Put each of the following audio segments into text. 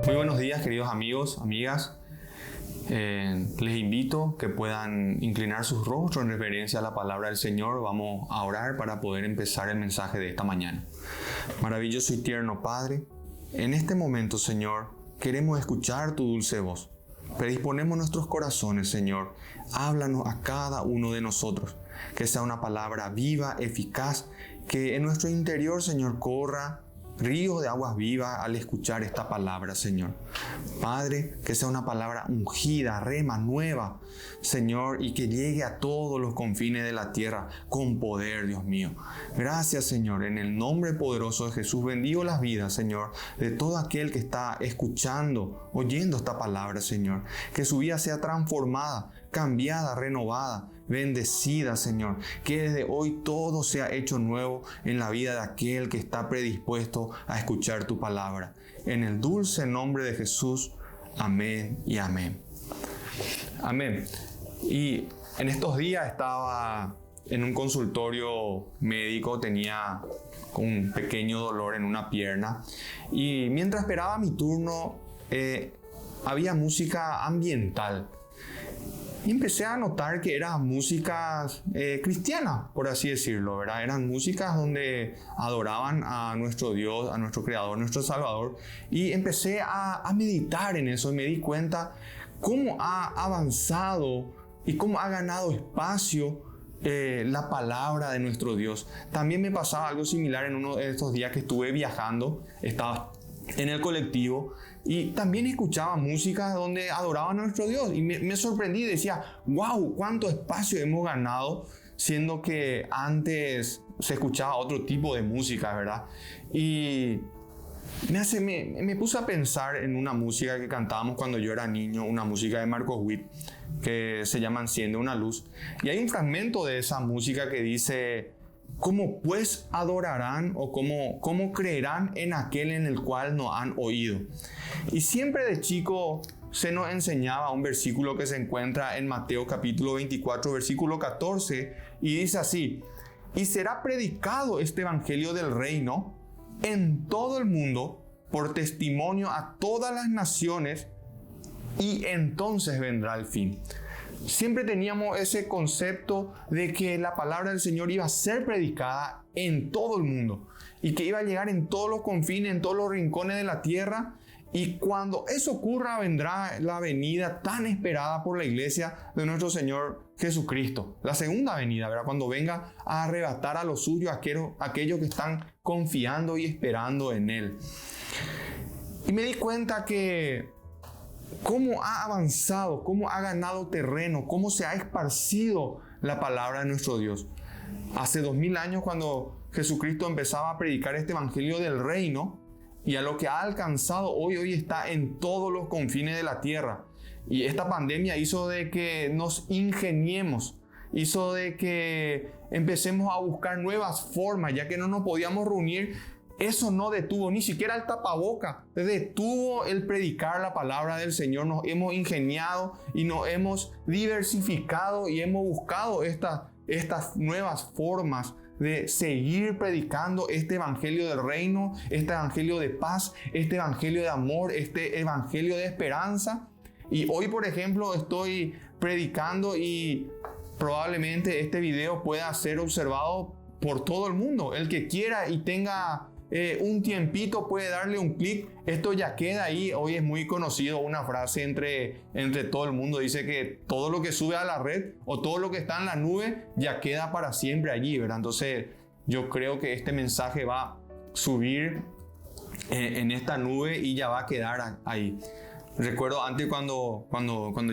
Muy buenos días, queridos amigos, amigas. Les invito que puedan inclinar sus rostros en reverencia a la palabra del Señor. Vamos a orar para poder empezar el mensaje de esta mañana. Maravilloso y tierno Padre, en este momento, Señor, queremos escuchar tu dulce voz. Predisponemos nuestros corazones, Señor. Háblanos a cada uno de nosotros. Que sea una palabra viva, eficaz, que en nuestro interior, Señor, corra ríos de aguas vivas al escuchar esta palabra, Señor. Padre, que sea una palabra ungida, rema, nueva, Señor, y que llegue a todos los confines de la tierra con poder, Dios mío. Gracias, Señor, en el nombre poderoso de Jesús. Bendigo las vidas, Señor, de todo aquel que está escuchando, oyendo esta palabra, Señor. Que su vida sea transformada, cambiada, renovada, bendecida, Señor. Que desde hoy todo sea hecho nuevo en la vida de aquel que está predispuesto a escuchar tu palabra. En el dulce nombre de Jesús. Amén y amén. Amén. Y en estos días estaba en un consultorio médico, tenía un pequeño dolor en una pierna. Y mientras esperaba mi turno, había música ambiental. Y empecé a notar que eran músicas cristianas, por así decirlo, ¿verdad? Eran músicas donde adoraban a nuestro Dios, a nuestro Creador, nuestro Salvador. Y empecé a meditar en eso y me di cuenta cómo ha avanzado y cómo ha ganado espacio la palabra de nuestro Dios. También me pasaba algo similar en uno de estos días que estuve viajando, estaba en el colectivo y también escuchaba música donde adoraban a nuestro Dios y me sorprendí y decía, wow, cuánto espacio hemos ganado, siendo que antes se escuchaba otro tipo de música, ¿verdad? Y me puse a pensar en una música que cantábamos cuando yo era niño, una música de Marcos Witt que se llama Enciende una luz, y hay un fragmento de esa música que dice: ¿cómo pues adorarán o cómo creerán en aquel en el cual no han oído? Y siempre de chico se nos enseñaba un versículo que se encuentra en Mateo capítulo 24, versículo 14, y dice así: y será predicado este evangelio del reino en todo el mundo por testimonio a todas las naciones, y entonces vendrá el fin. Siempre teníamos ese concepto de que la palabra del Señor iba a ser predicada en todo el mundo y que iba a llegar en todos los confines, en todos los rincones de la tierra. Y cuando eso ocurra, vendrá la venida tan esperada por la iglesia de nuestro Señor Jesucristo. La segunda venida, ¿verdad? Cuando venga a arrebatar a los suyos, aquellos que están confiando y esperando en Él. Y me di cuenta que cómo ha avanzado, cómo ha ganado terreno, cómo se ha esparcido la palabra de nuestro Dios. Hace 2000 años, cuando Jesucristo empezaba a predicar este evangelio del reino, y a lo que ha alcanzado hoy está en todos los confines de la tierra. Y esta pandemia hizo de que nos ingeniemos, hizo de que empecemos a buscar nuevas formas, ya que no nos podíamos reunir. Eso no detuvo, ni siquiera el tapaboca detuvo el predicar la palabra del Señor. Nos hemos ingeniado y nos hemos diversificado y hemos buscado estas nuevas formas de seguir predicando este evangelio del reino, este evangelio de paz, este evangelio de amor, este evangelio de esperanza. Y hoy, por ejemplo, estoy predicando y probablemente este video pueda ser observado por todo el mundo. El que quiera y tenga un tiempito puede darle un clic. Esto ya queda ahí. Hoy es muy conocido una frase entre todo el mundo. Dice que todo lo que sube a la red o todo lo que está en la nube ya queda para siempre allí, ¿verdad? Entonces yo creo que este mensaje va a subir en esta nube y ya va a quedar ahí. Recuerdo antes cuando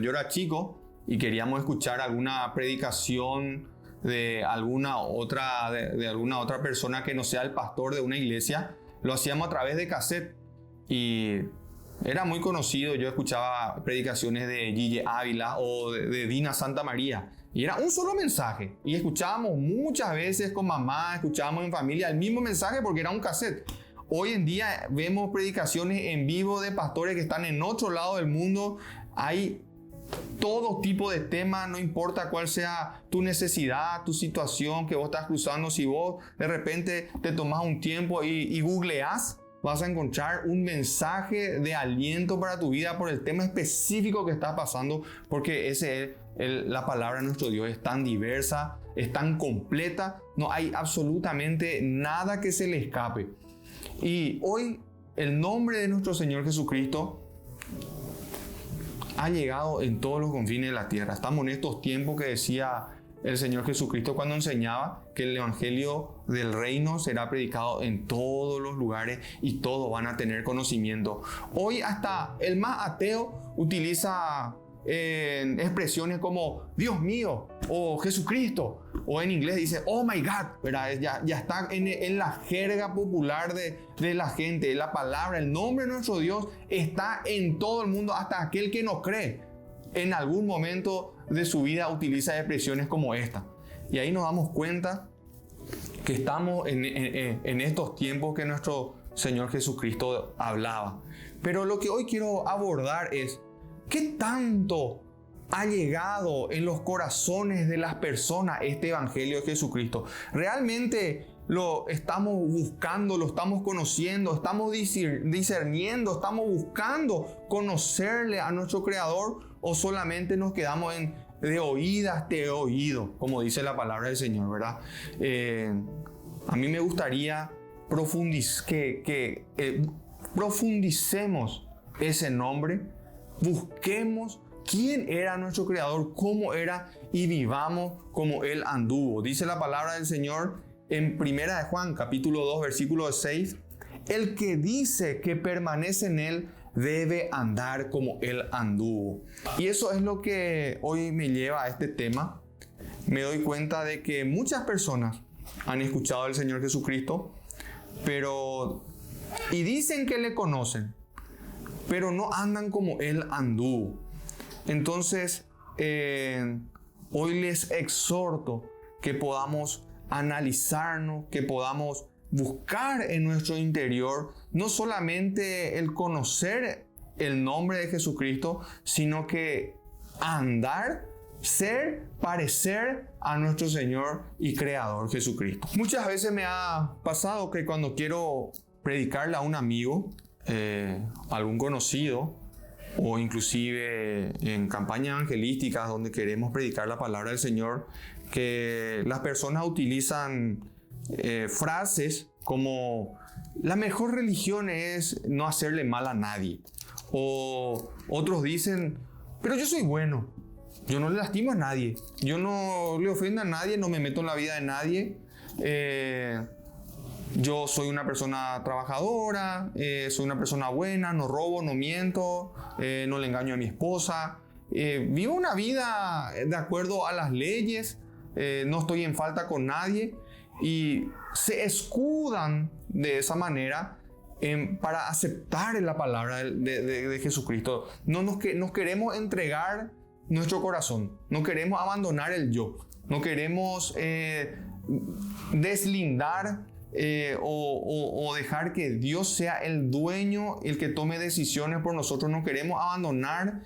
yo era chico y queríamos escuchar alguna predicación de alguna otra persona que no sea el pastor de una iglesia, lo hacíamos a través de cassette y era muy conocido. Yo escuchaba predicaciones de Gille Ávila o de Dina Santa María y era un solo mensaje y escuchábamos muchas veces con mamá, escuchábamos en familia el mismo mensaje porque era un cassette. Hoy en día vemos predicaciones en vivo de pastores que están en otro lado del mundo. Hay todo tipo de tema, no importa cuál sea tu necesidad, tu situación que vos estás cruzando. Si vos de repente te tomás un tiempo y googleás vas a encontrar un mensaje de aliento para tu vida por el tema específico que estás pasando, porque la palabra de nuestro Dios es tan diversa, es tan completa, no hay absolutamente nada que se le escape. Y hoy el nombre de nuestro Señor Jesucristo ha llegado en todos los confines de la tierra. Estamos en estos tiempos que decía el Señor Jesucristo cuando enseñaba que el Evangelio del Reino será predicado en todos los lugares y todos van a tener conocimiento. Hoy hasta el más ateo utiliza expresiones como Dios mío o Jesucristo, o en inglés dice oh my God, ¿verdad? Ya está en la jerga popular de la gente. La palabra, el nombre de nuestro Dios está en todo el mundo, hasta aquel que no cree en algún momento de su vida utiliza expresiones como esta. Y ahí nos damos cuenta que estamos en estos tiempos que nuestro Señor Jesucristo hablaba. Pero lo que hoy quiero abordar es ¿qué tanto ha llegado en los corazones de las personas este Evangelio de Jesucristo? ¿Realmente lo estamos buscando, lo estamos conociendo, estamos discerniendo, estamos buscando conocerle a nuestro Creador, o solamente nos quedamos de oídas te he oído, como dice la palabra del Señor, ¿verdad? A mí me gustaría que profundicemos ese nombre, busquemos quién era nuestro Creador, cómo era, y vivamos como Él anduvo. Dice la palabra del Señor en 1 de Juan, capítulo 2, versículo 6, el que dice que permanece en Él debe andar como Él anduvo. Y eso es lo que hoy me lleva a este tema. Me doy cuenta de que muchas personas han escuchado al Señor Jesucristo, y dicen que le conocen, pero no andan como Él anduvo. Entonces, hoy les exhorto que podamos analizarnos, que podamos buscar en nuestro interior no solamente el conocer el nombre de Jesucristo, sino que andar, ser, parecer a nuestro Señor y Creador Jesucristo. Muchas veces me ha pasado que cuando quiero predicarle a un amigo, algún conocido, o inclusive en campañas evangelísticas donde queremos predicar la palabra del Señor, que las personas utilizan frases como la mejor religión es no hacerle mal a nadie, o otros dicen pero yo soy bueno, yo no le lastimo a nadie, yo no le ofendo a nadie, no me meto en la vida de nadie, yo soy una persona trabajadora, soy una persona buena, no robo, no miento, no le engaño a mi esposa, vivo una vida de acuerdo a las leyes, no estoy en falta con nadie, y se escudan de esa manera para aceptar la palabra de Jesucristo. No nos queremos entregar nuestro corazón, no queremos abandonar el yo, no queremos deslindar o dejar que Dios sea el dueño, el que tome decisiones por nosotros. No queremos abandonar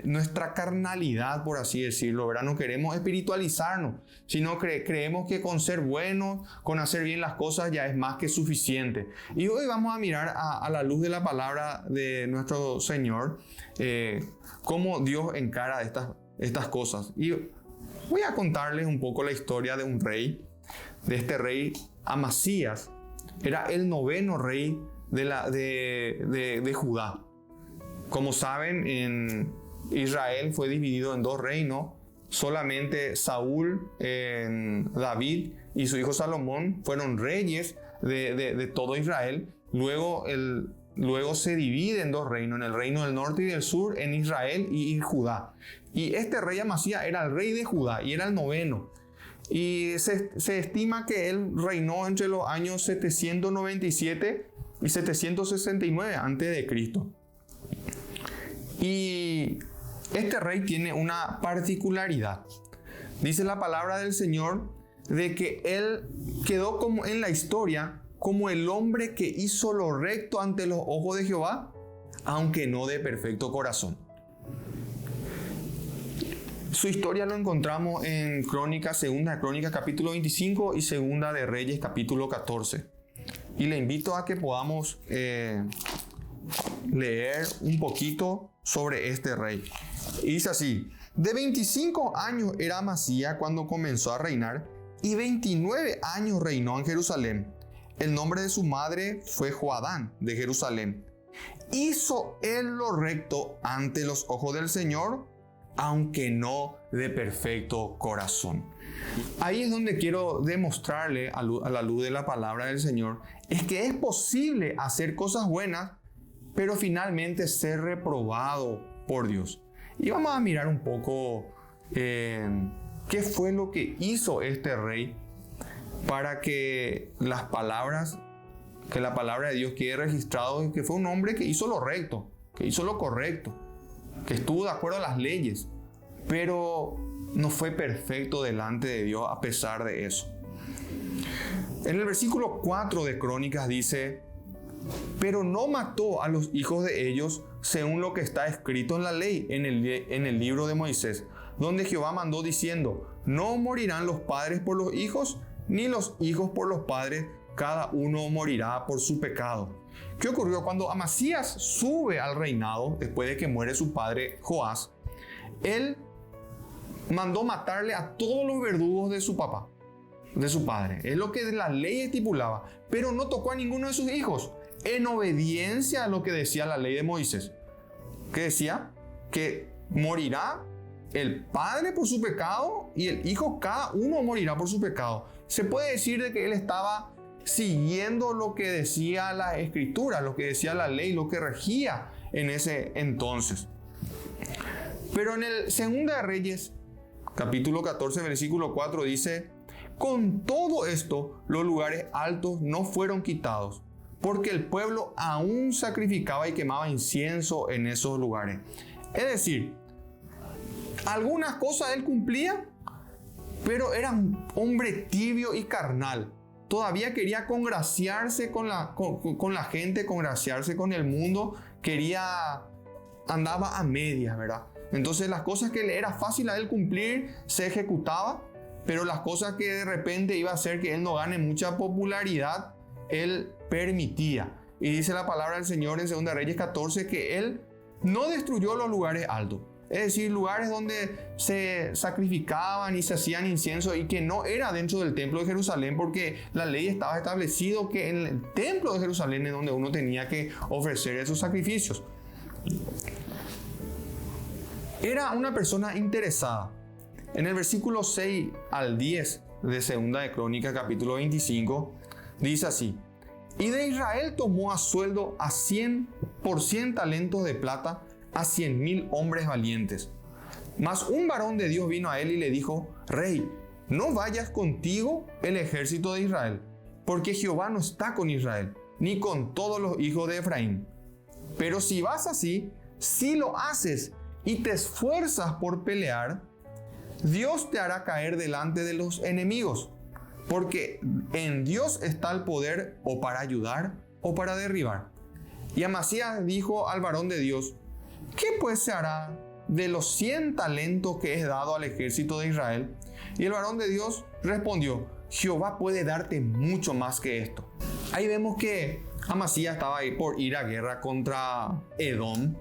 nuestra carnalidad, por así decirlo, ¿verdad? No queremos espiritualizarnos, sino creemos que con ser buenos, con hacer bien las cosas ya es más que suficiente. Y hoy vamos a mirar a la luz de la palabra de nuestro Señor cómo Dios encara estas cosas. Y voy a contarles un poco la historia de un rey, de este rey Amasías. Era el 9º rey de Judá. Como saben, en Israel fue dividido en 2 reinos. Solamente Saúl, David y su hijo Salomón fueron reyes de todo Israel. Luego se divide en 2 reinos, en el reino del norte y del sur, en Israel y Judá. Y este rey Amasías era el rey de Judá y era el 9º. Y se estima que él reinó entre los años 797 y 769 a.C. Y este rey tiene una particularidad. Dice la palabra del Señor de que él quedó como en la historia como el hombre que hizo lo recto ante los ojos de Jehová, aunque no de perfecto corazón. Su historia lo encontramos en Segunda de Crónicas capítulo 25 y Segunda de Reyes capítulo 14. Y le invito a que podamos leer un poquito sobre este rey. Y dice así: de 25 años era Amasías cuando comenzó a reinar, y 29 años reinó en Jerusalén. El nombre de su madre fue Joadán de Jerusalén. Hizo él lo recto ante los ojos del Señor, aunque no de perfecto corazón. Ahí es donde quiero demostrarle a la luz de la palabra del Señor, es que es posible hacer cosas buenas, pero finalmente ser reprobado por Dios. Y vamos a mirar un poco qué fue lo que hizo este rey para que la palabra de Dios quede registrado, que fue un hombre que hizo lo recto, que hizo lo correcto, que estuvo de acuerdo a las leyes, pero no fue perfecto delante de Dios a pesar de eso. En el versículo 4 de Crónicas dice: pero no mató a los hijos de ellos según lo que está escrito en la ley, en el libro de Moisés, donde Jehová mandó diciendo: no morirán los padres por los hijos, ni los hijos por los padres, cada uno morirá por su pecado. ¿Qué ocurrió? Cuando Amasías sube al reinado, después de que muere su padre Joás, él mandó matarle a todos los verdugos de su papá, de su padre. Es lo que la ley estipulaba, pero no tocó a ninguno de sus hijos, en obediencia a lo que decía la ley de Moisés, que decía que morirá el padre por su pecado y el hijo, cada uno morirá por su pecado. Se puede decir de que él estaba siguiendo lo que decía la escritura, lo que decía la ley, lo que regía en ese entonces. Pero en el 2 de Reyes, capítulo 14, versículo 4 dice: con todo esto los lugares altos no fueron quitados, porque el pueblo aún sacrificaba y quemaba incienso en esos lugares. Es decir, algunas cosas él cumplía, pero era un hombre tibio y carnal. Todavía quería congraciarse con la gente, congraciarse con el mundo. Andaba a medias, ¿verdad? Entonces las cosas que le era fácil a él cumplir, se ejecutaba, pero las cosas que de repente iba a hacer que él no gane mucha popularidad, él permitía. Y dice la palabra del Señor en 2 Reyes 14 que él no destruyó los lugares altos. Es decir, lugares donde se sacrificaban y se hacían incienso y que no era dentro del templo de Jerusalén, porque la ley estaba establecido que en el templo de Jerusalén es donde uno tenía que ofrecer esos sacrificios. Era una persona interesada. En el versículo 6 al 10 de 2 de Crónicas, capítulo 25, dice así: y de Israel tomó a sueldo a 100 talentos de plata a 100,000 hombres valientes. Mas un varón de Dios vino a él y le dijo: Rey, no vayas contigo el ejército de Israel, porque Jehová no está con Israel, ni con todos los hijos de Efraín. Pero si vas así, si lo haces y te esfuerzas por pelear, Dios te hará caer delante de los enemigos, porque en Dios está el poder o para ayudar o para derribar. Y Amasías dijo al varón de Dios: ¿qué pues se hará de los 100 talentos que es dado al ejército de Israel? Y el varón de Dios respondió: Jehová puede darte mucho más que esto. Ahí vemos que Amasías estaba ahí por ir a guerra contra Edom,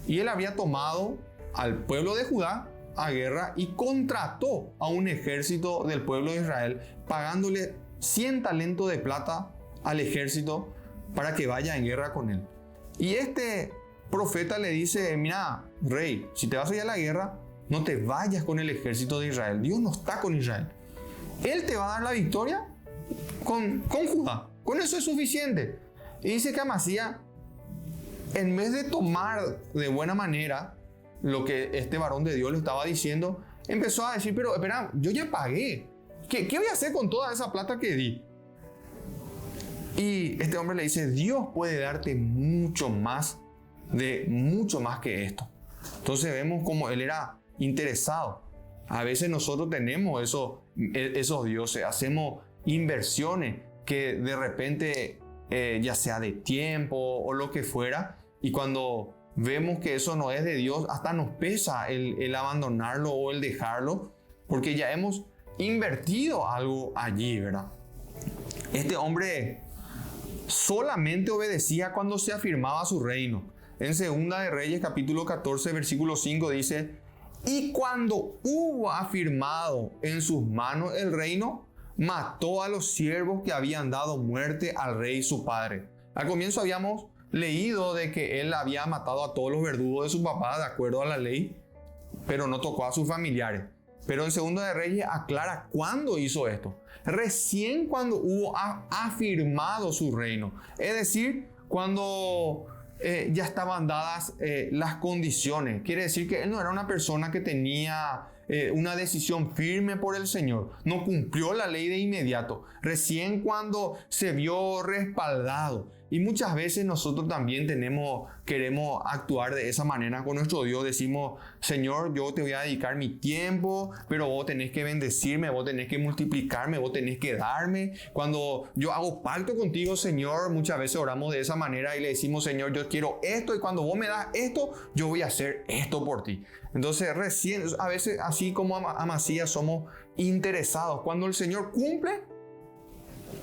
y él había tomado al pueblo de Judá a guerra y contrató a un ejército del pueblo de Israel, pagándole 100 talentos de plata al ejército para que vaya en guerra con él. Y este profeta le dice: mira, rey, si te vas a ir a la guerra, no te vayas con el ejército de Israel. Dios no está con Israel. Él te va a dar la victoria con Judá. Con eso es suficiente. Y dice que Amasías, en vez de tomar de buena manera lo que este varón de Dios le estaba diciendo, empezó a decir: pero espera, yo ya pagué. ¿Qué voy a hacer con toda esa plata que di? Y este hombre le dice: Dios puede darte mucho más que esto. Entonces vemos como él era interesado. A veces nosotros tenemos esos dioses, hacemos inversiones que de repente, ya sea de tiempo o lo que fuera, y cuando vemos que eso no es de Dios, hasta nos pesa el abandonarlo o el dejarlo, porque ya hemos invertido algo allí, ¿verdad? Este hombre solamente obedecía cuando se afirmaba su reino. En Segunda de Reyes, capítulo 14, versículo 5 dice: y cuando hubo afirmado en sus manos el reino, mató a los siervos que habían dado muerte al rey su padre. Al comienzo habíamos leído de que él había matado a todos los verdugos de su papá de acuerdo a la ley, pero no tocó a sus familiares. Pero en Segunda de Reyes aclara cuándo hizo esto. Recién cuando hubo afirmado su reino. Es decir, cuando ya estaban dadas las condiciones. Quiere decir que él no era una persona que tenía una decisión firme por el Señor. No cumplió la ley de inmediato. Recién cuando se vio respaldado. Y muchas veces nosotros también queremos actuar de esa manera con nuestro Dios. Decimos: Señor, yo te voy a dedicar mi tiempo, pero vos tenés que bendecirme, vos tenés que multiplicarme, vos tenés que darme. Cuando yo hago pacto contigo, Señor, muchas veces oramos de esa manera y le decimos: Señor, yo quiero esto, y cuando vos me das esto, yo voy a hacer esto por ti. Entonces recién, a veces así como Amasías, somos interesados. Cuando el Señor cumple,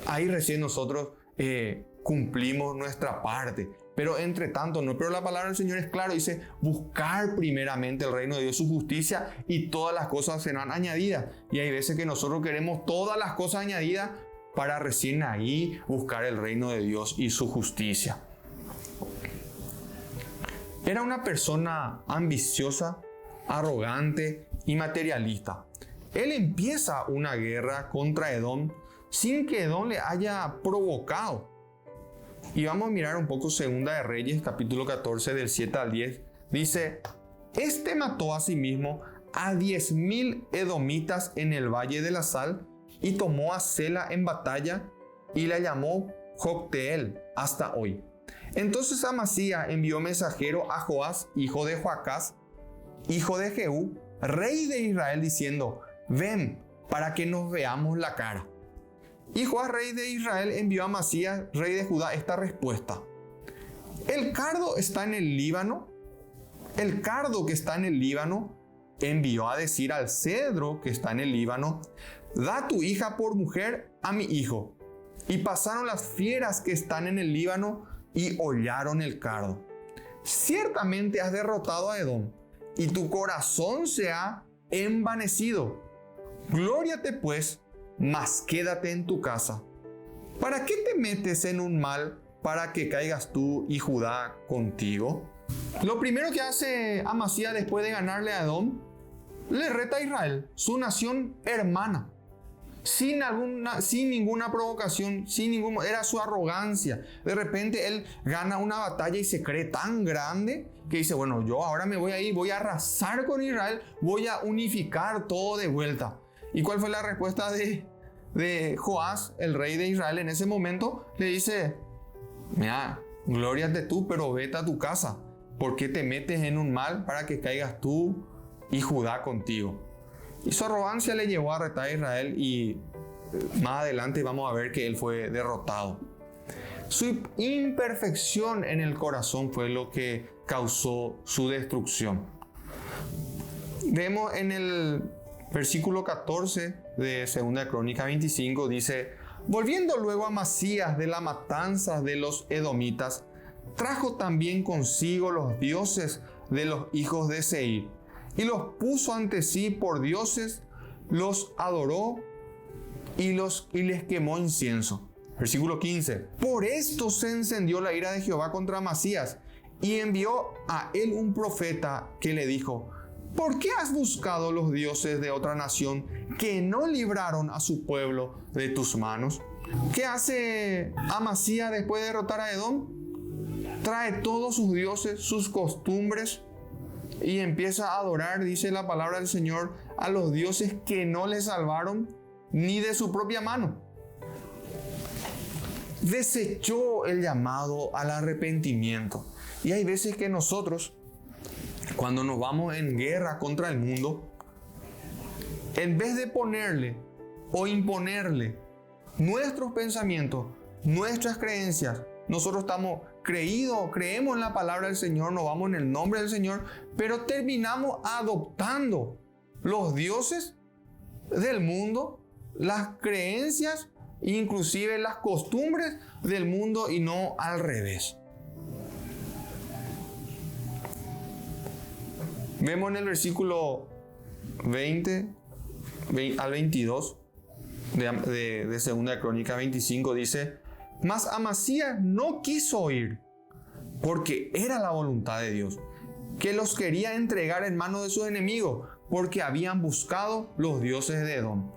ahí recién nosotros cumplimos nuestra parte. Pero entre tanto no. Pero la palabra del Señor es clara, dice: buscar primeramente el reino de Dios, su justicia, y todas las cosas serán añadidas. Y hay veces que nosotros queremos todas las cosas añadidas para recién ahí buscar el reino de Dios y su justicia. Era una persona ambiciosa, arrogante y materialista. Él empieza una guerra contra Edom sin que Edom le haya provocado. Y vamos a mirar un poco Segunda de Reyes, capítulo 14, del 7 al 10. Dice: este mató asimismo a 10,000 edomitas en el Valle de la Sal, y tomó a Sela en batalla, y la llamó Jocteel hasta hoy. Entonces Amasías envió mensajero a Joás, hijo de Joacás, hijo de Jehú, rey de Israel, diciendo: ven, para que nos veamos la cara. Y Joás, rey de Israel, envió a Amasías, rey de Judá, esta respuesta: el cardo está en el Líbano. El cardo que está en el Líbano envió a decir al cedro que está en el Líbano: da tu hija por mujer a mi hijo. Y pasaron las fieras que están en el Líbano y hollaron el cardo. Ciertamente has derrotado a Edom, y tu corazón se ha envanecido. Glóriate pues, mas quédate en tu casa. ¿Para qué te metes en un mal para que caigas tú y Judá contigo? Lo primero que hace Amasías después de ganarle a Edom, le reta a Israel, su nación hermana. Sin ninguna provocación, era su arrogancia. De repente él gana una batalla y se cree tan grande que dice: bueno, yo ahora me voy a ir, voy a arrasar con Israel, voy a unificar todo de vuelta. ¿Y cuál fue la respuesta de Joás, el rey de Israel? En ese momento le dice: mira, glóriate tú, pero vete a tu casa. ¿Por qué te metes en un mal para que caigas tú y Judá contigo? Y su arrogancia le llevó a retar a Israel, y más adelante vamos a ver que él fue derrotado. Su imperfección en el corazón fue lo que causó su destrucción. Vemos en el versículo 14 de 2 Crónicas 25, dice: volviendo luego Amasías de la matanza de los edomitas, trajo también consigo los dioses de los hijos de Seir, y los puso ante sí por dioses, los adoró y les quemó incienso. Versículo 15. Por esto se encendió la ira de Jehová contra Amasías, y envió a él un profeta que le dijo: ¿por qué has buscado los dioses de otra nación que no libraron a su pueblo de tus manos? ¿Qué hace Amasías después de derrotar a Edom? Trae todos sus dioses, sus costumbres, y empieza a adorar, dice la palabra del Señor, a los dioses que no le salvaron ni de su propia mano. Desechó el llamado al arrepentimiento. Y hay veces que nosotros, cuando nos vamos en guerra contra el mundo, en vez de ponerle o imponerle nuestros pensamientos, nuestras creencias, nosotros creemos en la palabra del Señor, nos vamos en el nombre del Señor, pero terminamos adoptando los dioses del mundo, las creencias inclusive las costumbres del mundo y no al revés. Vemos en el versículo 20 al 22 de 2 Crónicas 25, dice: mas Amasías no quiso oír, porque era la voluntad de Dios, que los quería entregar en manos de sus enemigos, porque habían buscado los dioses de Edom.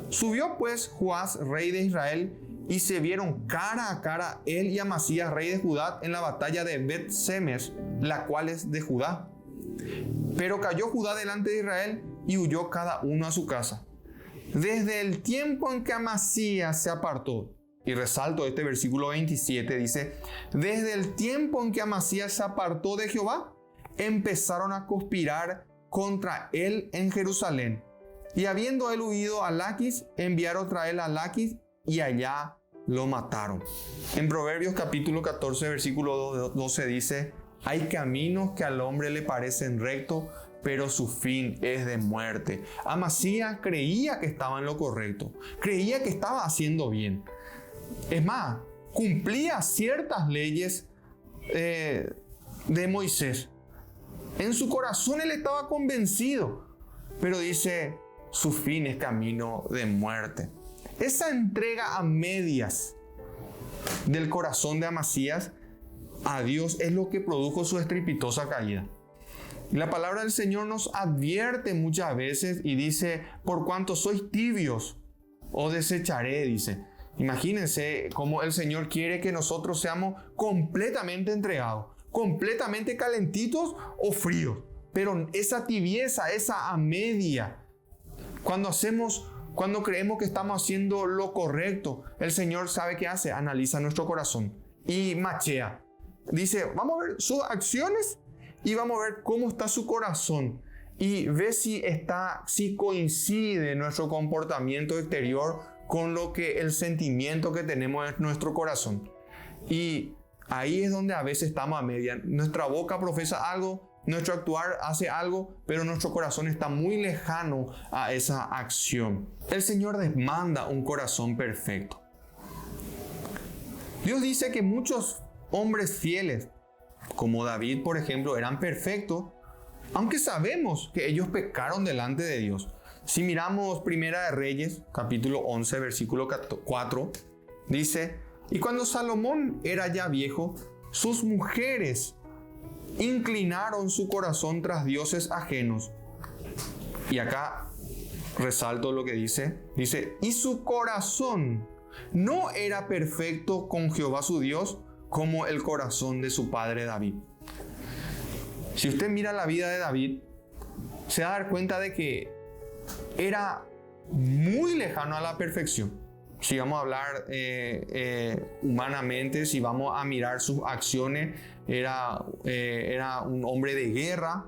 Subió pues Joás, rey de Israel, y se vieron cara a cara él y Amasías, rey de Judá, en la batalla de Bet-Semes, la cual es de Judá. Pero cayó Judá delante de Israel y huyó cada uno a su casa. Desde el tiempo en que Amasías se apartó, y resalto este versículo 27, dice: desde el tiempo en que Amasías se apartó de Jehová, empezaron a conspirar contra él en Jerusalén. Y habiendo él huido a Laquis, enviaron otra vez a Laquis y allá lo mataron. En Proverbios capítulo 14, versículo 12 dice: hay caminos que al hombre le parecen rectos, pero su fin es de muerte. Amasías creía que estaba en lo correcto, creía que estaba haciendo bien. Es más, cumplía ciertas leyes de Moisés. En su corazón él estaba convencido, pero dice: su fin es camino de muerte. Esa entrega a medias del corazón de Amasías a Dios es lo que produjo su estrepitosa caída. Y la palabra del Señor nos advierte muchas veces y dice: por cuanto sois tibios, os desecharé, dice. Imagínense cómo el Señor quiere que nosotros seamos completamente entregados, completamente calentitos o fríos. Pero esa tibieza, esa a media, cuando creemos que estamos haciendo lo correcto, el Señor sabe qué hace: analiza nuestro corazón y machea. Dice: vamos a ver sus acciones y vamos a ver cómo está su corazón. Y ve si coincide nuestro comportamiento exterior con lo que el sentimiento que tenemos en nuestro corazón. Y ahí es donde a veces estamos a media. Nuestra boca profesa algo, nuestro actuar hace algo, pero nuestro corazón está muy lejano a esa acción. El Señor demanda un corazón perfecto. Dios dice que muchos hombres fieles, como David, por ejemplo, eran perfectos, aunque sabemos que ellos pecaron delante de Dios. Si miramos Primera de Reyes, capítulo 11, versículo 4, dice: y cuando Salomón era ya viejo, sus mujeres inclinaron su corazón tras dioses ajenos. Y acá resalto lo que dice, y su corazón no era perfecto con Jehová su Dios, como el corazón de su padre David. Si usted mira la vida de David, se va a dar cuenta de que era muy lejano a la perfección. Si vamos a hablar humanamente, si vamos a mirar sus acciones, era un hombre de guerra,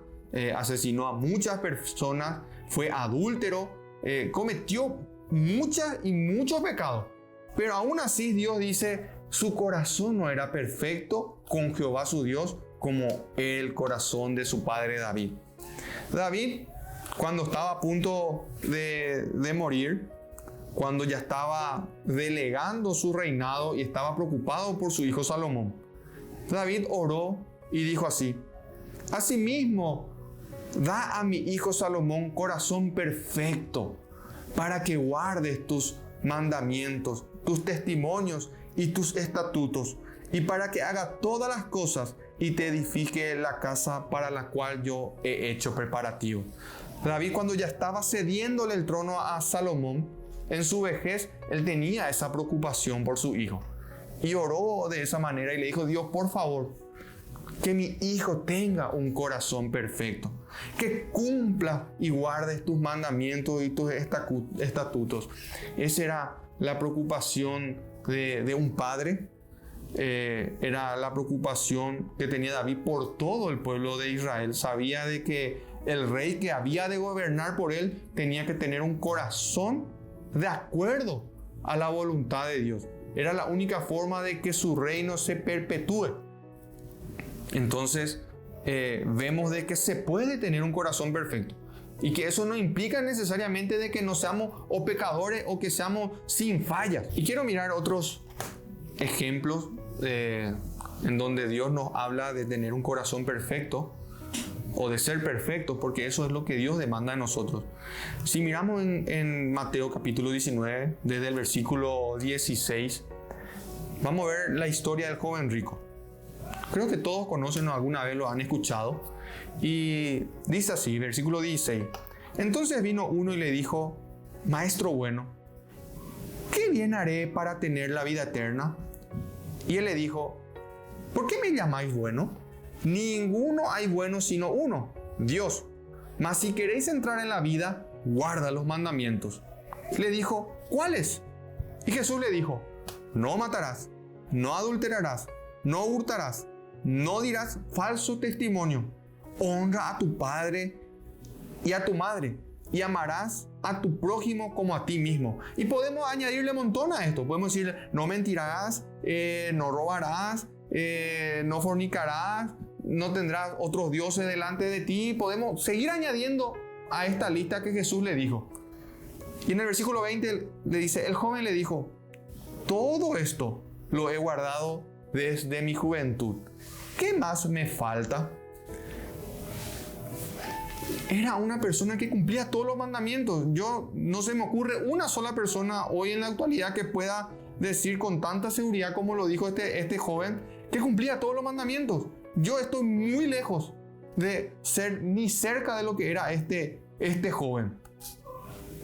asesinó a muchas personas, fue adúltero, cometió muchos pecados. Pero aún así Dios dice: su corazón no era perfecto con Jehová su Dios, como el corazón de su padre David. David, cuando estaba a punto de morir, cuando ya estaba delegando su reinado y estaba preocupado por su hijo Salomón, David oró y dijo así: asimismo, da a mi hijo Salomón corazón perfecto, para que guardes tus mandamientos, tus testimonios y tus estatutos, y para que haga todas las cosas y te edifique la casa para la cual yo he hecho preparativo. David, cuando ya estaba cediéndole el trono a Salomón, en su vejez, él tenía esa preocupación por su hijo. Y oró de esa manera y le dijo: Dios, por favor, que mi hijo tenga un corazón perfecto, que cumpla y guarde tus mandamientos y tus estatutos. Esa era la preocupación de un padre. Era la preocupación que tenía David por todo el pueblo de Israel. Sabía de que el rey que había de gobernar por él tenía que tener un corazón de acuerdo a la voluntad de Dios. Era la única forma de que su reino se perpetúe. Entonces vemos de que se puede tener un corazón perfecto. Y que eso no implica necesariamente de que no seamos o pecadores o que seamos sin fallas. Y quiero mirar otros ejemplos en donde Dios nos habla de tener un corazón perfecto o de ser perfectos, porque eso es lo que Dios demanda de nosotros. Si miramos en Mateo capítulo 19, desde el versículo 16, vamos a ver la historia del joven rico. Creo que todos conocen o alguna vez lo han escuchado. Y dice así, versículo 16. Entonces vino uno y le dijo: Maestro bueno, ¿qué bien haré para tener la vida eterna? Y él le dijo: ¿por qué me llamáis bueno? Ninguno hay bueno sino uno, Dios. Mas si queréis entrar en la vida, guarda los mandamientos. Le dijo: ¿cuáles? Y Jesús le dijo: no matarás, no adulterarás, no hurtarás, no dirás falso testimonio, honra a tu padre y a tu madre, y amarás a tu prójimo como a ti mismo. Y podemos añadirle un montón a esto. Podemos decir: no mentirás, no robarás, no fornicarás, no tendrás otros dioses delante de ti. Podemos seguir añadiendo a esta lista que Jesús le dijo. Y en el versículo 20 le dice: el joven le dijo: todo esto lo he guardado desde mi juventud. ¿Qué más me falta? Era una persona que cumplía todos los mandamientos. No se me ocurre una sola persona hoy en la actualidad que pueda decir con tanta seguridad como lo dijo este joven, que cumplía todos los mandamientos. Yo estoy muy lejos de ser ni cerca de lo que era este joven.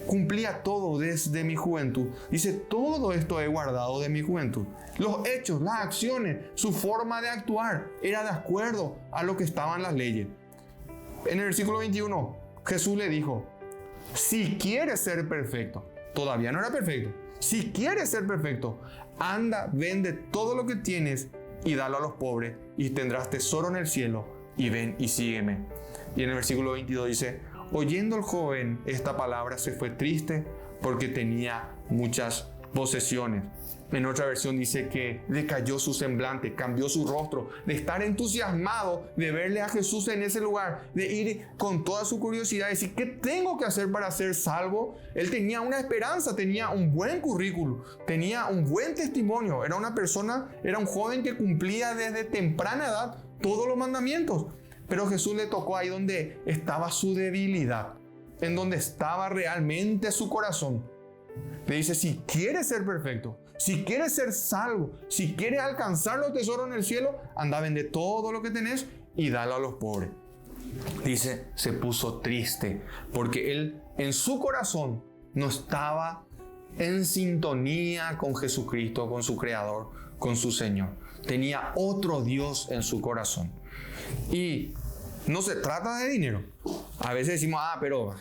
Cumplía todo desde mi juventud. Dice: todo esto he guardado de mi juventud. Los hechos, las acciones, su forma de actuar era de acuerdo a lo que estaban las leyes. En el versículo 21, Jesús le dijo: si quieres ser perfecto, todavía no era perfecto, si quieres ser perfecto, anda, vende todo lo que tienes y dalo a los pobres, y tendrás tesoro en el cielo, y ven y sígueme. Y en el versículo 22 dice: oyendo el joven esta palabra, se fue triste porque tenía muchas posesiones. En otra versión dice que decayó su semblante, cambió su rostro, de estar entusiasmado de verle a Jesús en ese lugar, de ir con toda su curiosidad y decir: ¿qué tengo que hacer para ser salvo? Él tenía una esperanza, tenía un buen currículum, tenía un buen testimonio. Era un joven que cumplía desde temprana edad todos los mandamientos. Pero Jesús le tocó ahí donde estaba su debilidad, en donde estaba realmente su corazón. Le dice: si quieres ser perfecto, si quieres ser salvo, si quieres alcanzar los tesoros en el cielo, anda, vende todo lo que tenés y dalo a los pobres. Dice: se puso triste porque él en su corazón no estaba en sintonía con Jesucristo, con su Creador, con su Señor. Tenía otro Dios en su corazón. Y no se trata de dinero. A veces decimos: pero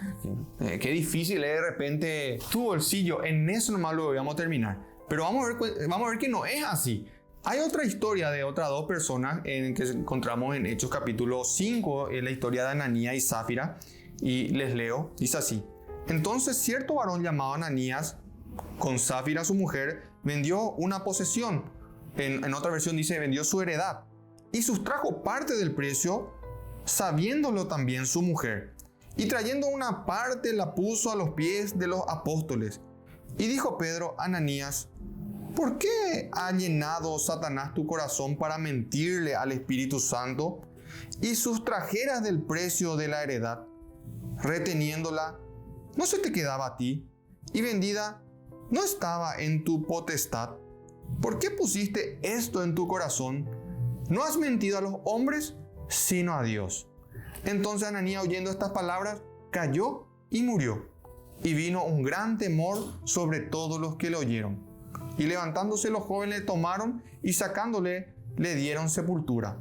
qué difícil es de repente tu bolsillo. En eso nomás lo vamos a terminar. Pero vamos a ver que no es así. Hay otra historia de otras dos personas que encontramos en Hechos capítulo 5, en la historia de Ananías y Zafira. Y les leo, dice así: entonces cierto varón llamado Ananías, con Zafira su mujer, vendió una posesión. En otra versión dice: vendió su heredad y sustrajo parte del precio, sabiéndolo también su mujer. Y trayendo una parte la puso a los pies de los apóstoles. Y dijo Pedro a Ananías: ¿por qué ha llenado Satanás tu corazón para mentirle al Espíritu Santo y sustrajeras del precio de la heredad? Reteniéndola, ¿no se te quedaba a ti? Y vendida, ¿no estaba en tu potestad? ¿Por qué pusiste esto en tu corazón? No has mentido a los hombres, sino a Dios. Entonces Ananías, oyendo estas palabras, cayó y murió. Y vino un gran temor sobre todos los que le oyeron. Y levantándose los jóvenes le tomaron y sacándole le dieron sepultura.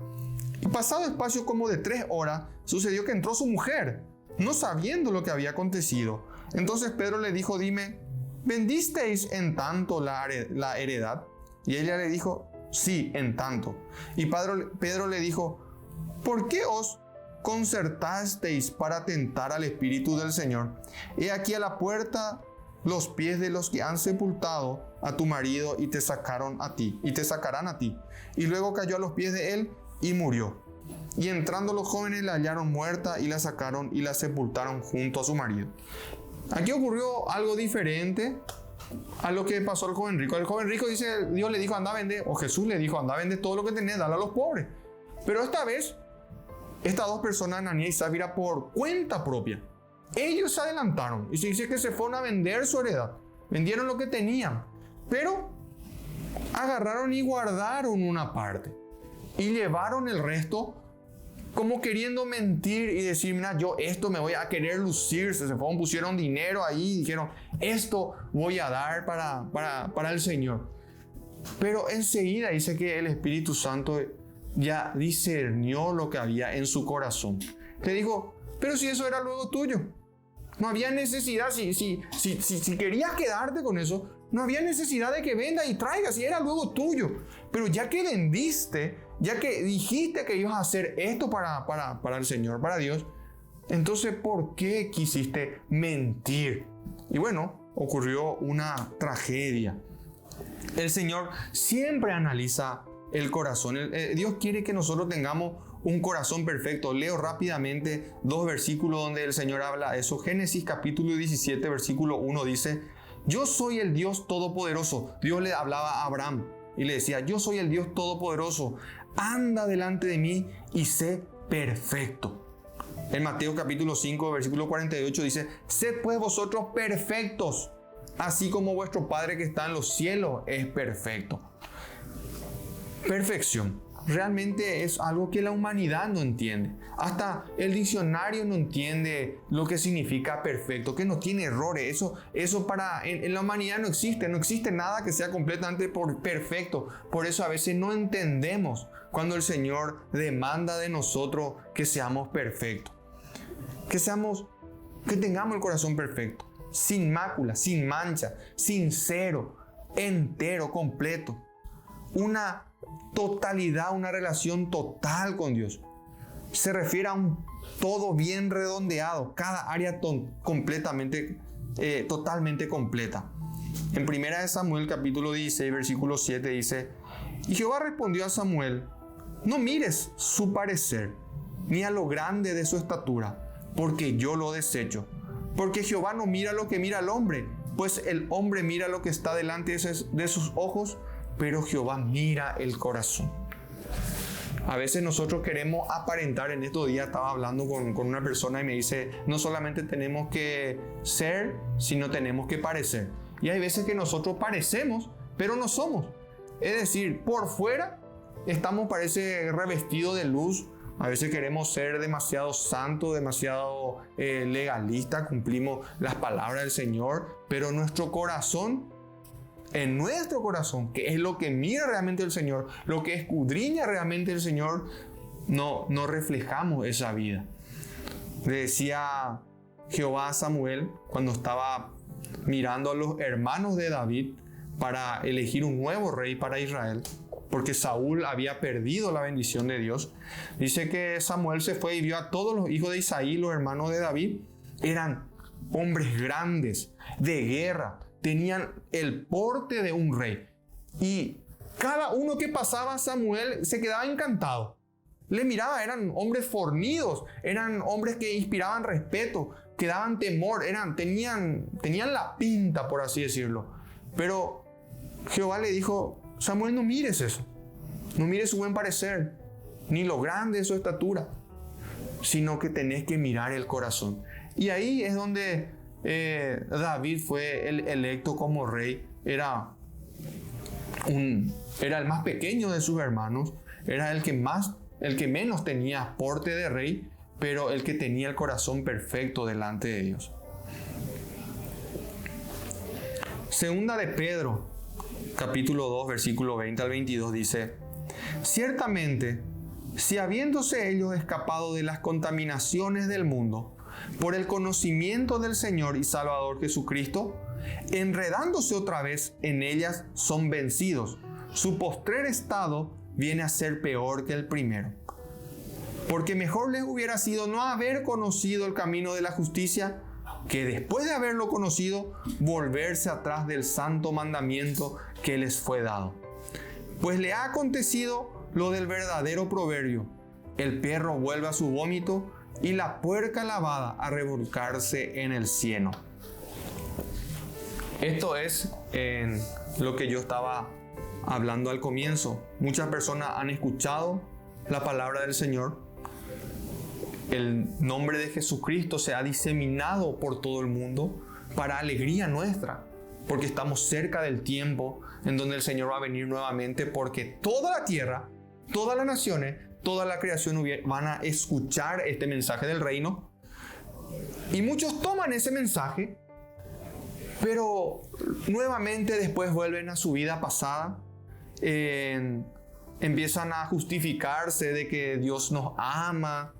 Y pasado espacio como de 3 horas, sucedió que entró su mujer, no sabiendo lo que había acontecido. Entonces Pedro le dijo: dime, ¿vendisteis en tanto la heredad? Y ella le dijo: sí, en tanto. Y Pedro le dijo: ¿por qué os concertasteis para tentar al Espíritu del Señor? He aquí a la puerta los pies de los que han sepultado a tu marido y te sacarán a ti. Y luego cayó a los pies de él y murió. Y entrando los jóvenes la hallaron muerta y la sacaron y la sepultaron junto a su marido. Aquí ocurrió algo diferente a lo que pasó al joven rico. El joven rico dice, Dios le dijo, anda a vender, o Jesús le dijo, anda a vender todo lo que tenés, dale a los pobres. Pero esta vez, estas dos personas, Ananías y Zafira, por cuenta propia, ellos se adelantaron y se dice que se fueron a vender su heredad. Vendieron lo que tenían, pero agarraron y guardaron una parte y llevaron el resto como queriendo mentir y decir, mira, yo esto me voy a querer lucir. Se fueron, pusieron dinero ahí y dijeron, esto voy a dar para el Señor. Pero enseguida dice que el Espíritu Santo ya discernió lo que había en su corazón. Le dijo, pero si eso era luego tuyo, no había necesidad, si querías quedarte con eso, no había necesidad de que vendas y traigas, si era luego tuyo. Pero ya que vendiste, ya que dijiste que ibas a hacer esto para el Señor, para Dios, entonces ¿por qué quisiste mentir? Y bueno, ocurrió una tragedia. El Señor siempre analiza el corazón. Dios quiere que nosotros tengamos un corazón perfecto. Leo rápidamente 2 versículos donde el Señor habla de eso. Génesis capítulo 17, versículo 1 dice, yo soy el Dios Todopoderoso. Dios le hablaba a Abraham y le decía, yo soy el Dios Todopoderoso. Anda delante de mí y sé perfecto. En Mateo capítulo 5, versículo 48 dice, sed pues vosotros perfectos, así como vuestro Padre que está en los cielos es perfecto. Perfección realmente es algo que la humanidad no entiende. Hasta el diccionario no entiende lo que significa perfecto, que no tiene errores. Eso en la humanidad no existe nada que sea completamente perfecto. Por eso a veces no entendemos cuando el Señor demanda de nosotros que seamos perfectos. Que tengamos el corazón perfecto, sin mácula, sin mancha, sincero, entero, completo. Una totalidad, una relación total con Dios. Se refiere a un todo bien redondeado, cada área totalmente completa. En 1 Samuel capítulo 16, versículo 7 dice, y Jehová respondió a Samuel, no mires su parecer, ni a lo grande de su estatura, porque yo lo desecho. Porque Jehová no mira lo que mira el hombre, pues el hombre mira lo que está delante de sus ojos, pero Jehová mira el corazón. A veces nosotros queremos aparentar. En estos días estaba hablando con una persona y me dice, no solamente tenemos que ser, sino tenemos que parecer. Y hay veces que nosotros parecemos, pero no somos. Es decir, por fuera parece revestidos de luz. A veces queremos ser demasiado santos, demasiado legalistas, cumplimos las palabras del Señor, pero en nuestro corazón, que es lo que mira realmente el Señor, lo que escudriña realmente el Señor, no reflejamos esa vida. Le decía Jehová a Samuel cuando estaba mirando a los hermanos de David para elegir un nuevo rey para Israel, porque Saúl había perdido la bendición de Dios. Dice que Samuel se fue y vio a todos los hijos de Isaí, los hermanos de David. Eran hombres grandes, de guerra, tenían el porte de un rey. Y cada uno que pasaba, Samuel se quedaba encantado. Le miraba, eran hombres fornidos, eran hombres que inspiraban respeto, que daban temor, tenían la pinta, por así decirlo. Pero Jehová le dijo, Samuel, no mires eso, no mires su buen parecer, ni lo grande de su estatura, sino que tenés que mirar el corazón. Y ahí es donde David fue el electo como rey. Era el más pequeño de sus hermanos, era el que menos tenía porte de rey, pero el que tenía el corazón perfecto delante de Dios. Segunda de Pedro capítulo 2, versículo 20 al 22 dice, ciertamente, si habiéndose ellos escapado de las contaminaciones del mundo, por el conocimiento del Señor y Salvador Jesucristo, enredándose otra vez en ellas, son vencidos. Su postrer estado viene a ser peor que el primero. Porque mejor les hubiera sido no haber conocido el camino de la justicia, que después de haberlo conocido, volverse atrás del santo mandamiento que les fue dado. Pues le ha acontecido lo del verdadero proverbio, el perro vuelve a su vómito y la puerca lavada a revolcarse en el cieno. Esto es lo que yo estaba hablando al comienzo. Muchas personas han escuchado la palabra del Señor. El nombre de Jesucristo se ha diseminado por todo el mundo para alegría nuestra, porque estamos cerca del tiempo en donde el Señor va a venir nuevamente, porque toda la tierra, todas las naciones, toda la creación van a escuchar este mensaje del reino. Y muchos toman ese mensaje, pero nuevamente después vuelven a su vida pasada. Empiezan a justificarse de que Dios nos ama.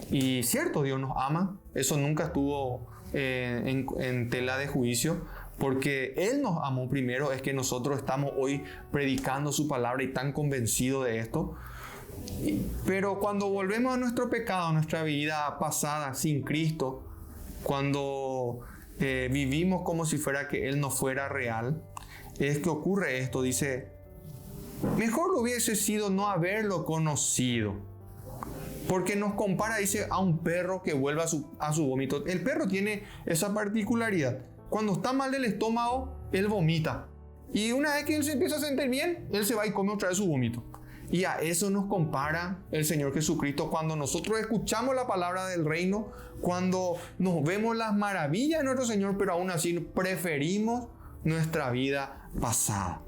Y cierto, Dios nos ama. Eso nunca estuvo en tela de juicio, porque Él nos amó primero. Es que nosotros estamos hoy predicando su palabra y tan convencidos de esto. Pero cuando volvemos a nuestro pecado, a nuestra vida pasada sin Cristo, cuando vivimos como si fuera que Él no fuera real, es que ocurre esto. Dice, mejor lo hubiese sido no haberlo conocido. Porque nos compara, dice, a un perro que vuelve a su vómito. El perro tiene esa particularidad. Cuando está mal del estómago, él vomita. Y una vez que él se empieza a sentir bien, él se va y come otra vez su vómito. Y a eso nos compara el Señor Jesucristo cuando nosotros escuchamos la palabra del reino, cuando nos vemos las maravillas de nuestro Señor, pero aún así preferimos nuestra vida pasada.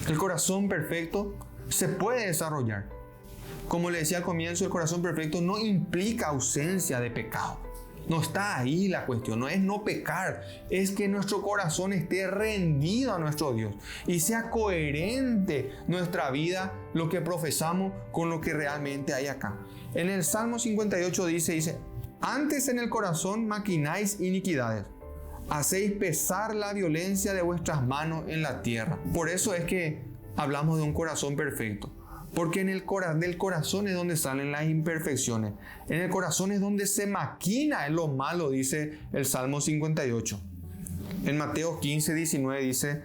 El corazón perfecto se puede desarrollar. Como le decía al comienzo, el corazón perfecto no implica ausencia de pecado. No está ahí la cuestión, no es no pecar, es que nuestro corazón esté rendido a nuestro Dios y sea coherente nuestra vida, lo que profesamos con lo que realmente hay acá. En el Salmo 58 dice, antes en el corazón maquináis iniquidades, hacéis pesar la violencia de vuestras manos en la tierra. Por eso es que hablamos de un corazón perfecto. Porque del corazón es donde salen las imperfecciones. En el corazón es donde se maquina en lo malo, dice el Salmo 58. En Mateo 15, 19 dice,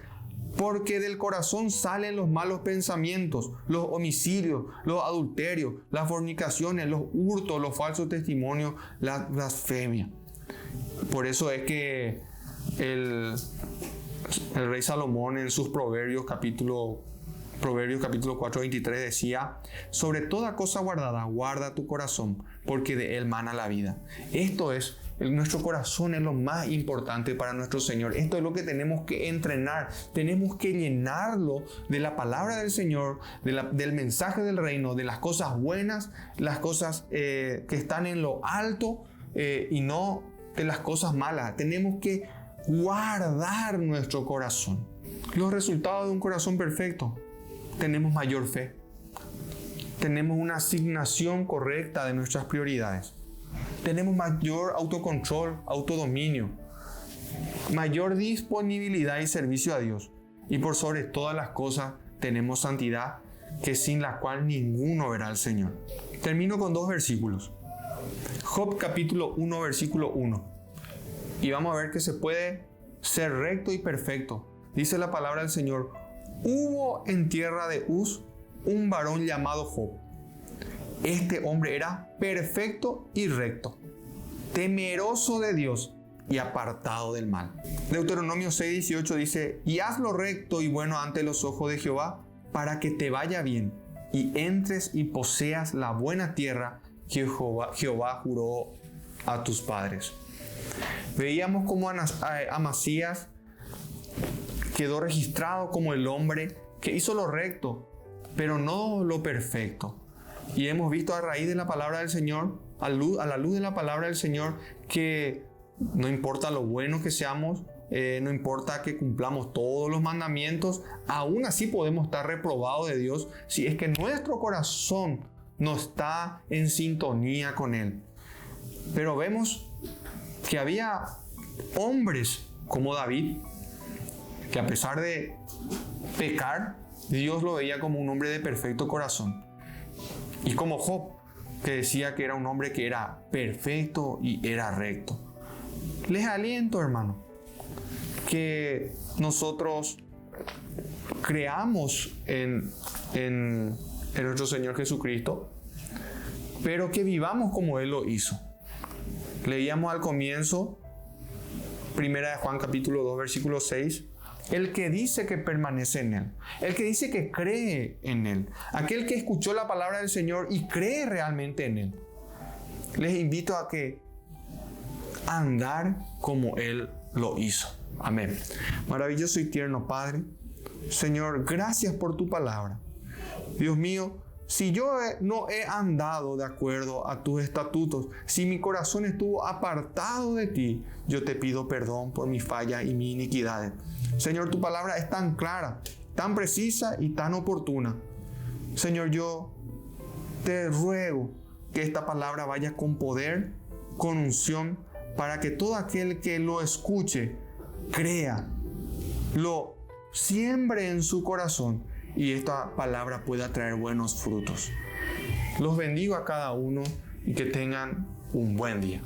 porque del corazón salen los malos pensamientos, los homicidios, los adulterios, las fornicaciones, los hurtos, los falsos testimonios, la blasfemia. Por eso es que el rey Salomón en sus Proverbios capítulo 4, 23 decía, sobre toda cosa guardada, guarda tu corazón, porque de él mana la vida. Esto es, nuestro corazón es lo más importante para nuestro Señor. Esto es lo que tenemos que entrenar. Tenemos que llenarlo de la palabra del Señor, del mensaje del reino, de las cosas buenas, las cosas que están en lo alto y no de las cosas malas. Tenemos que guardar nuestro corazón. Los resultados de un corazón perfecto. Tenemos mayor fe, tenemos una asignación correcta de nuestras prioridades, tenemos mayor autocontrol, autodominio, mayor disponibilidad y servicio a Dios, y por sobre todas las cosas tenemos santidad, que sin la cual ninguno verá al Señor. Termino con 2 versículos. Job capítulo 1, versículo 1. Y vamos a ver que se puede ser recto y perfecto. Dice la palabra del Señor, hubo en tierra de Uz un varón llamado Job. Este hombre era perfecto y recto, temeroso de Dios y apartado del mal. Deuteronomio 6:18 dice, y haz lo recto y bueno ante los ojos de Jehová, para que te vaya bien y entres y poseas la buena tierra que Jehová juró a tus padres. Veíamos cómo Amasías quedó registrado como el hombre que hizo lo recto, pero no lo perfecto. Y hemos visto a raíz de la palabra del Señor, a la luz de la palabra del Señor, que no importa lo bueno que seamos, no importa que cumplamos todos los mandamientos, aún así podemos estar reprobados de Dios si es que nuestro corazón no está en sintonía con Él. Pero vemos que había hombres como David, que a pesar de pecar, Dios lo veía como un hombre de perfecto corazón. Y como Job, que decía que era un hombre que era perfecto y era recto. Les aliento, hermano, que nosotros creamos en en nuestro Señor Jesucristo, pero que vivamos como Él lo hizo. Leíamos al comienzo, 1 Juan capítulo 2, versículo 6, el que dice que permanece en Él, el que dice que cree en Él, aquel que escuchó la palabra del Señor y cree realmente en Él. Les invito a que andar como Él lo hizo. Amén. Maravilloso y tierno Padre, Señor, gracias por tu palabra. Dios mío, si yo no he andado de acuerdo a tus estatutos, si mi corazón estuvo apartado de ti, yo te pido perdón por mis fallas y mis iniquidades. Señor, tu palabra es tan clara, tan precisa y tan oportuna. Señor, yo te ruego que esta palabra vaya con poder, con unción, para que todo aquel que lo escuche, crea, lo siembre en su corazón y esta palabra pueda traer buenos frutos. Los bendigo a cada uno y que tengan un buen día.